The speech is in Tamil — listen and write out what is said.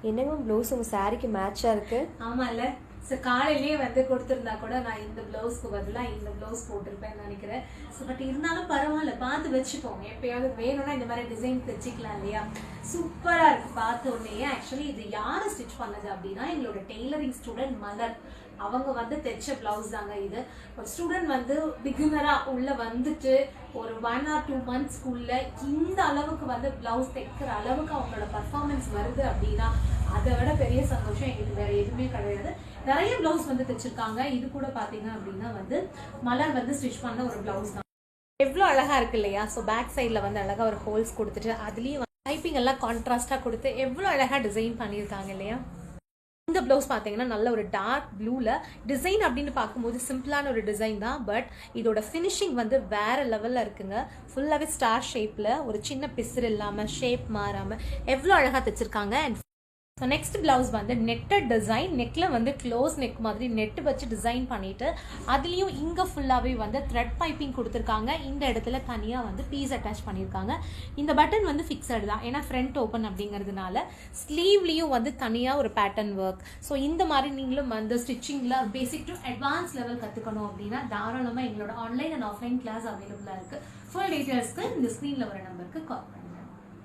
என்னங்க ப்ளவுஸ் உங்க சாரிக்கு மேட்சா இருக்கு? ஆமால. ஸோ காலையிலேயே வந்து கொடுத்துருந்தா கூட நான் இந்த ப்ளவுஸ்க்கு பதிலாக இந்த ப்ளவுஸ் போட்டிருப்பேன்னு நினைக்கிறேன். ஸோ பட் இருந்தாலும் பரவாயில்ல, பார்த்து வச்சுப்போம். எப்பயாவது வேணும்னா இந்த மாதிரி டிசைன் தைச்சிக்கலாம் இல்லையா? சூப்பராக இருக்குது பார்த்த உடனே. ஆக்சுவலி இது யார் ஸ்டிச் பண்ணது அப்படின்னா எங்களோட டெய்லரிங் ஸ்டூடெண்ட் மலர். அவங்க வந்து தைச்ச பிளவுஸ் தாங்க இது. ஒரு ஸ்டூடெண்ட் வந்து பிகினரா உள்ள வந்துட்டு ஒரு 1 or 2 monthsக்குள்ள இந்த அளவுக்கு வந்து பிளவுஸ் தைக்கிற அளவுக்கு அவங்களோட பர்ஃபார்மன்ஸ் வருது அப்படின்னா அதை விட பெரிய சந்தோஷம் எங்களுக்கு வேற எதுவுமே கிடையாது. நிறைய பிளவுஸ் வந்து தைச்சிருக்காங்க. இது கூட பாத்தீங்க அப்படின்னா வந்து மலர் வந்து ஸ்டிச் பண்ண ஒரு பிளவுஸ் தான். எவ்வளோ அழகா இருக்கு இல்லையா? ஸோ பேக் சைட்ல வந்து அழகா ஒரு ஹோல்ஸ் கொடுத்துட்டு அதுலயும் டைப்பிங் எல்லாம் கான்ட்ராஸ்டா கொடுத்து எவ்வளோ அழகா டிசைன் பண்ணியிருக்காங்க இல்லையா? இந்த பிளவுஸ் பார்த்தீங்கன்னா நல்ல ஒரு டார்க் ப்ளூல டிசைன் அப்படின்னு பார்க்கும்போது சிம்பிளான ஒரு டிசைன் தான். பட் இதோட ஃபினிஷிங் வந்து வேற லெவல்ல இருக்குங்க. ஃபுல்லாவே ஸ்டார் ஷேப்ல ஒரு சின்ன பிசுறு இல்லாம ஷேப் மாறாம எவ்வளோ அழகா தைச்சிருக்காங்க. அண்ட் ஸோ நெக்ஸ்ட் பிளவுஸ் வந்து நெட்டட் டிசைன். நெக்ல வந்து க்ளோஸ் நெக் மாதிரி நெட் வச்சு டிசைன் பண்ணிட்டு அதுலேயும் இங்கே ஃபுல்லாகவே வந்து த்ரெட் பைப்பிங் கொடுத்துருக்காங்க. இந்த இடத்துல தனியாக வந்து பீஸ் அட்டாச் பண்ணியிருக்காங்க. இந்த பட்டன் வந்து ஃபிக்ஸட் தான், ஏன்னா ஃப்ரண்ட் ஓப்பன் அப்படிங்கிறதுனால. ஸ்லீவ்லேயும் வந்து தனியாக ஒரு பேட்டர்ன் ஒர்க். ஸோ இந்த மாதிரி நீங்களும் வந்து ஸ்டிச்சிங்கில் பேசிக் டு அட்வான்ஸ் லெவல் கற்றுக்கணும் அப்படின்னா தாராளமாக எங்களோட ஆன்லைன் அண்ட் ஆஃப்லைன் கிளாஸ் அவைலபிளாக இருக்குது. ஃபுல் டீட்டெயில்ஸ்க்கு இந்த ஸ்க்ரீனில் வர நம்பருக்கு கால் பண்ணுங்கள்.